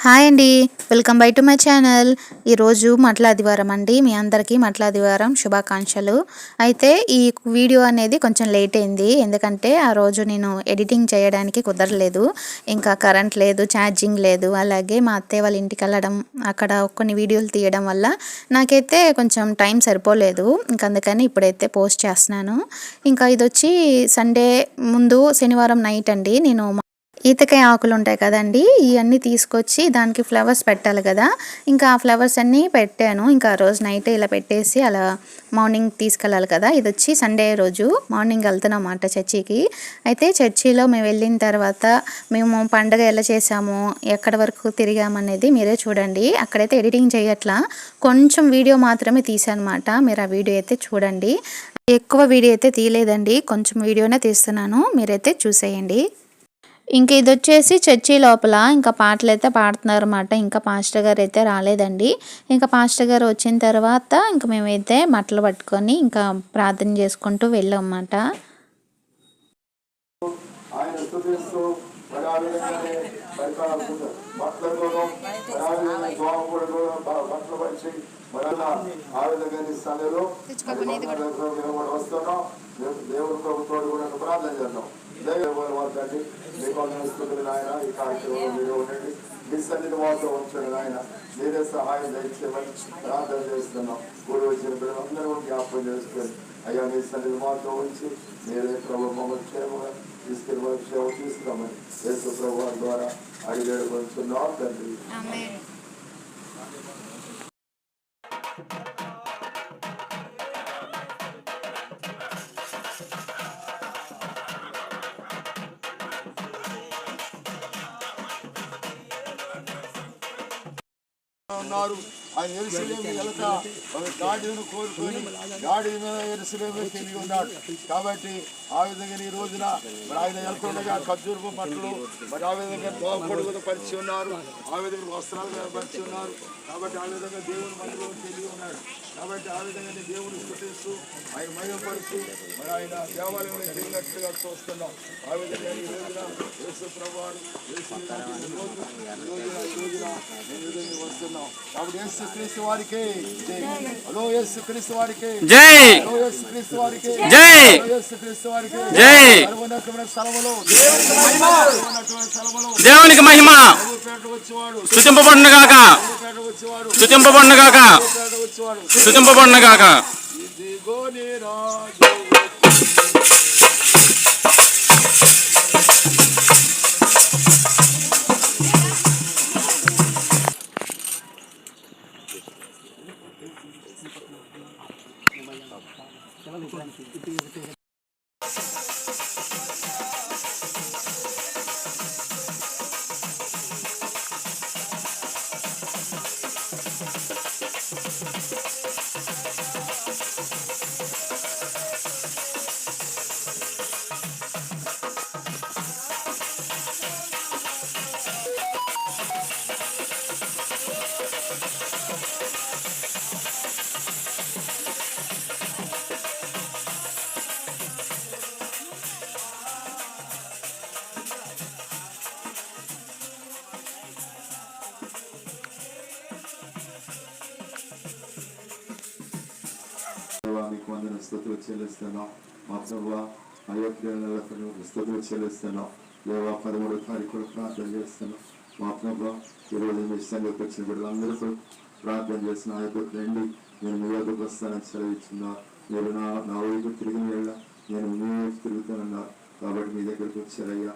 Hi అండి, welcome by to my channel. ఈరోజు మట్ల ఆదివారం అండి. మీ అందరికీ మట్ల ఆదివారం శుభాకాంక్షలు. అయితే ఈ వీడియో అనేది కొంచెం లేట్ అయింది, ఎందుకంటే ఆ రోజు నేను ఎడిటింగ్ చేయడానికి కుదరలేదు. ఇంకా కరెంట్ లేదు, ఛార్జింగ్ లేదు. అలాగే మా అత్తయ్య వాళ్ళ ఇంటికి వెళ్ళడం, అక్కడ కొన్ని వీడియోలు తీయడం వల్ల నాకైతే కొంచెం టైం సరిపోలేదు. ఇంకా అందుకని ఇప్పుడైతే పోస్ట్ చేస్తున్నాను. ఇంకా ఇది వచ్చి సండే ముందు శనివారం నైట్ అండి. నేను ఈతకాయ ఆకులు ఉంటాయి కదండి, ఇవన్నీ తీసుకొచ్చి దానికి ఫ్లవర్స్ పెట్టాలి కదా. ఇంకా ఆ ఫ్లవర్స్ అన్నీ పెట్టాను. ఇంకా ఆ రోజు నైట్ ఇలా పెట్టేసి అలా మార్నింగ్ తీసుకెళ్ళాలి కదా. ఇది వచ్చి సండే రోజు మార్నింగ్ వెళ్తున్నాం అన్నమాట చర్చికి. అయితే చర్చిలో మేము వెళ్ళిన తర్వాత మేము పండగ ఎలా చేసాము, ఎక్కడి వరకు తిరిగామనేది మీరే చూడండి. అక్కడైతే ఎడిటింగ్ చేయట్లా, కొంచెం వీడియో మాత్రమే తీసానమాట. మీరు ఆ వీడియో అయితే చూడండి. ఎక్కువ వీడియో అయితే తీయలేదండి, కొంచెం వీడియోనే తీస్తున్నాను, మీరైతే చూసేయండి. ఇంక ఇది వచ్చేసి చర్చి లోపల ఇంకా పాటలు అయితే పాడుతున్నారు అన్నమాట. ఇంకా పాస్టర్ గారు అయితే రాలేదండి. ఇంకా పాస్టర్ గారు వచ్చిన తర్వాత ఇంకా మేమైతే మట్టలు పట్టుకొని ఇంకా ప్రార్థన చేసుకుంటూ వెళ్ళాం అన్నమాట. దేవుడు ప్రభుత్వాలు కూడా ప్రార్థన చేద్దాం. దేవుడి మీకు స్థుతులు ఆయన. ఈ కార్యక్రమంలో మీరు ఉండండి, మీ సన్నిధి మాతో ఉంచండి ఆయన. మీరే సహాయం దయచేయమని ప్రార్థన చేస్తున్నాం. కూడి వచ్చిన పిల్లలందరూ జ్ఞాపకం చేసుకొని అయ్యా మీ సన్నిధి మాతో ఉంచి మీరే ప్రభు మమ్మల్ని క్షేమంగా తీసుకెళ్ళి క్షేమ తీసుకురామని యేసు ప్రభు ద్వారా అడిగేడు కొంచున్నాం తండ్రి. ఉన్నారు ఆయన యెరూషలేము వెళక గాడిదను కోరుకొని గాడిద మీద యెరూషలేము తిరిగి ఉన్నాడు. కాబట్టి ఆ విధంగా ఈ రోజున మరి ఆయన వెళ్తుండగా ఖర్జూరపు పట్లు మరి ఆ విధంగా పొడుగులు పరిచి ఉన్నారు, ఆ విధంగా వస్త్రాలు పరిచి ఉన్నారు. కాబట్టి ఆ విధంగా దేవుని మనలో తెలియ ఉన్నాడు. కాబట్టి ఆ విధంగా దేవుని స్తుతిస్తూ ఆయన మహిమపరుస్తూ మరి ఆయన దేవాలయంలో తిరిగినట్టుగా చూస్తున్నాం. ఆ విధంగా ఈ రోజున యేసు ప్రభువారు వస్తున్నాం. కాబట్టి యేసు క్రీస్తు వారికి జై. హలో యేసు క్రీస్తు వారికి జై. హలో యేసు క్రీస్తు వారికి జై. యేసు క్రీస్తు వారికి జై. ఉన్నటువంటి స్థలములో దేవునికి మహిమ స్తుతింపబడును గాక, స్తుతింపబడును గాక, స్తుతింపబడును గాక. ఇదిగో నీ రాజు మీకు వందన స్తుతులు చెల్లిస్తున్నాం. మా ప్రభువా అయోగ్యులకు స్తుతులు చెల్లిస్తున్నాం. దేవా 13వ తారీఖులు ప్రార్థన చేస్తున్నాం. మా ప్రభువా ఈరోజు మీ సంఘకు వచ్చిన బిడ్డలందరూ ప్రార్థన చేసిన ఆ యొక్క రండి, నేను మీ వద్దకు వస్తానని సెలవిచ్చిందా. మీరు నా వైపు తిరిగిన వేళ నేను మీ వైపు తిరుగుతానన్నా. కాబట్టి మీ దగ్గరకు వచ్చారయ్యా.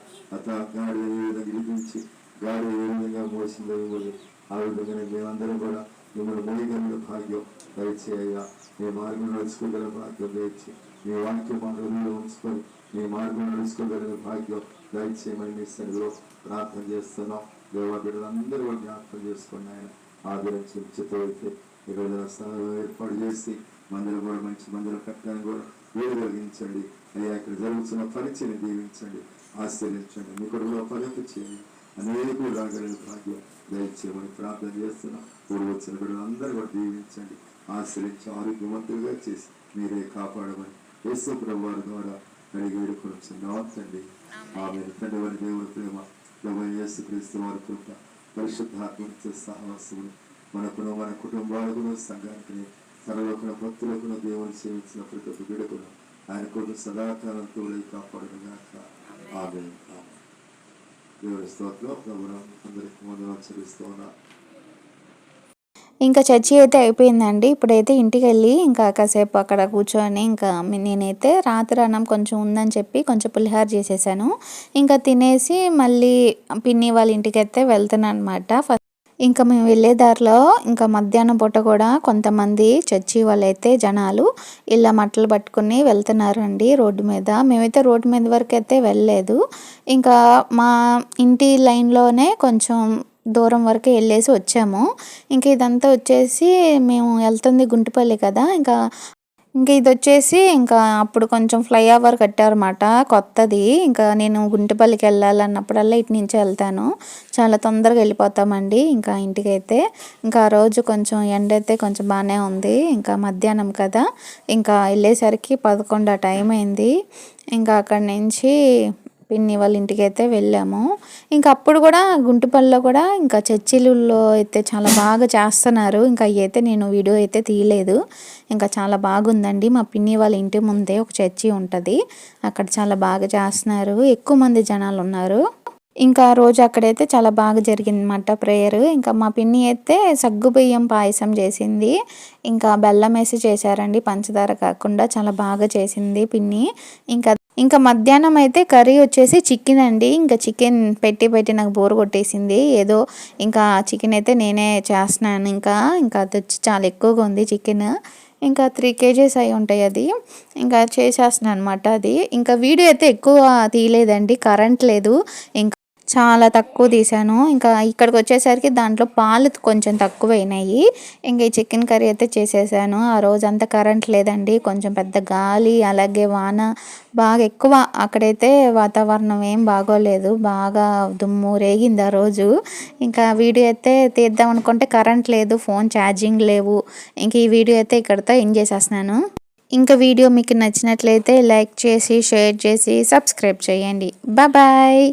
గాడి ఏ విధంగా గిలిపించి గాడి ఏ విధంగా మోసిందో ఆ విధంగా మేమందరం కూడా మిమ్మల్ని మోయగల భాగ్యం దయచేయ్యా. మీ మార్గం నడుచుకోగల భాగ్యం దయచి, మీ వాక్యం మా హృదయంలో ఉంచుకొని మీ మార్గం నడుచుకోగల భాగ్యం దయచేయమని మీ సన్నిధిలో ప్రార్థన చేస్తున్నాం. దేవా బిడ్డలందరూ కూడా జ్ఞాపకం చేసుకుని ఆయన ఆదరించి ఉచితో అయితే ఈరోజు ఏర్పాటు చేసి మందులు కూడా మంచి మందులు కట్టడానికి కూడా వీలు కలిగించండి అయ్యా. ఇక్కడ జరుగుతున్న పరిచయం దీవించండి, ఆశ్చర్యించండి. మీ కొడుకులో ఫలింపు చేయండి, అనేకులు రాగలిగిన భాగ్యం దయచేయమని ప్రార్థన చేస్తున్నాం. ఊరు వచ్చిన బిడ్డలందరూ కూడా దీవించండి, ఆశ్రయించి ఆరోగ్యవంతులుగా చేసి మీరే కాపాడమని యేసు ప్రభువారి ద్వారా అడిగి వేడుకొనుచున్నాం తండ్రి. ఆమేన్. తండ్రి వారి దేవుడి ప్రేమ, ప్రభు యేసు క్రీస్తు వారి కృప, పరిశుద్ధాత్మక సహవాసములు మనకును మన కుటుంబాలకును సంఘానికి సర్వకును భక్తులకును దేవుని సేవించిన ప్రతి ఒక్క బిడ్డకును ఆయన కొరకు సదాకాలం తోడై కాపాడుగాక. ఆమేన్. దేవుని స్తోత్రం. ప్రభువు అందరికీ వందనాలు చెల్లిస్తూ ఉన్నా. ఇంకా చర్చి అయితే అయిపోయిందండి. ఇప్పుడైతే ఇంటికి వెళ్ళి ఇంకా కాసేపు అక్కడ కూర్చొని ఇంకా నేనైతే రాత్రి అన్నం కొంచెం ఉందని చెప్పి కొంచెం పులిహోర చేసేసాను. ఇంకా తినేసి మళ్ళీ పిన్ని వాళ్ళ ఇంటికి అయితే వెళ్తున్నాను అనమాట. ఇంకా మేము వెళ్ళే దారిలో ఇంకా మధ్యాహ్నం పూట కూడా కొంతమంది చర్చి వాళ్ళైతే జనాలు ఇలా మట్టలు పట్టుకుని వెళ్తున్నారండి రోడ్డు మీద. మేమైతే రోడ్డు మీద వరకు అయితే వెళ్ళలేదు. ఇంకా మా ఇంటి లైన్లోనే కొంచెం దూరం వరకు వెళ్ళేసి వచ్చాము. ఇంకా ఇదంతా వచ్చేసి మేము వెళ్తుంది గుంటుపల్లి కదా, ఇంకా ఇది వచ్చేసి ఇంకా అప్పుడు కొంచెం ఫ్లైఓవర్ కట్టారన్నమాట కొత్తది. ఇంకా నేను గుంటుపల్లికి వెళ్ళాలన్నప్పుడల్లా ఇటు నుంచి వెళ్తాను. చాలా తొందరగా వెళ్ళిపోతామండి ఇంకా ఇంటికైతే. ఇంకా ఆ రోజు కొంచెం ఎండ అయితే కొంచెం బాగానే ఉంది. ఇంకా మధ్యాహ్నం కదా, ఇంకా వెళ్ళేసరికి 11 ఆ టైం అయింది. ఇంకా అక్కడి నుంచి పిన్ని వాళ్ళ ఇంటికి అయితే వెళ్ళాము. ఇంకా అప్పుడు కూడా గుంటుపల్లిలో కూడా ఇంకా చర్చిలలో అయితే చాలా బాగా చేస్తున్నారు. ఇంకా అవి అయితే నేను వీడియో అయితే తీయలేదు. ఇంకా చాలా బాగుందండి. మా పిన్ని వాళ్ళ ఇంటి ముందే ఒక చర్చి ఉంటుంది. అక్కడ చాలా బాగా చేస్తున్నారు. ఎక్కువ మంది జనాలు ఉన్నారు. ఇంకా ఆ రోజు అక్కడైతే చాలా బాగా జరిగిందన్నమాట ప్రేయర్. ఇంకా మా పిన్ని అయితే సగ్గుబియ్యం పాయసం చేసింది. ఇంకా బెల్లం వేసి చేశారండి, పంచదార కాకుండా. చాలా బాగా చేసింది పిన్ని. ఇంకా మధ్యాహ్నం అయితే కర్రీ వచ్చేసి చికెన్ అండి. ఇంకా చికెన్ పెట్టి నాకు బోర్ కొట్టేసింది. ఏదో ఇంకా చికెన్ అయితే నేనే చేస్తున్నాను. ఇంకా అది వచ్చి చాలా ఎక్కువగా ఉంది చికెన్. ఇంకా 3 kgs అయి ఉంటాయి అది. ఇంకా చేసేస్తున్నాను అనమాట అది. ఇంకా వీడియో అయితే ఎక్కువ తీయలేదండి, కరెంట్ లేదు. ఇంకా చాలా తక్కువ తీసాను. ఇంకా ఇక్కడికి వచ్చేసరికి దాంట్లో పాలు కొంచెం తక్కువైనాయి. ఇంకా ఈ చికెన్ కర్రీ అయితే చేసేసాను. ఆ రోజంతా కరెంట్ లేదండి, కొంచెం పెద్ద గాలి అలాగే వాన బాగా ఎక్కువ. అక్కడైతే వాతావరణం ఏం బాగోలేదు, బాగా దుమ్ము రేగింది ఆ రోజు. ఇంకా వీడియో అయితే తీద్దాం అనుకుంటే కరెంట్ లేదు, ఫోన్ ఛార్జింగ్ లేవు. ఇంక ఈ వీడియో అయితే ఇక్కడితో ఎండ్ చేసేస్తున్నాను. ఇంకా వీడియో మీకు నచ్చినట్లయితే లైక్ చేసి, షేర్ చేసి, సబ్స్క్రైబ్ చేయండి. బాయ్.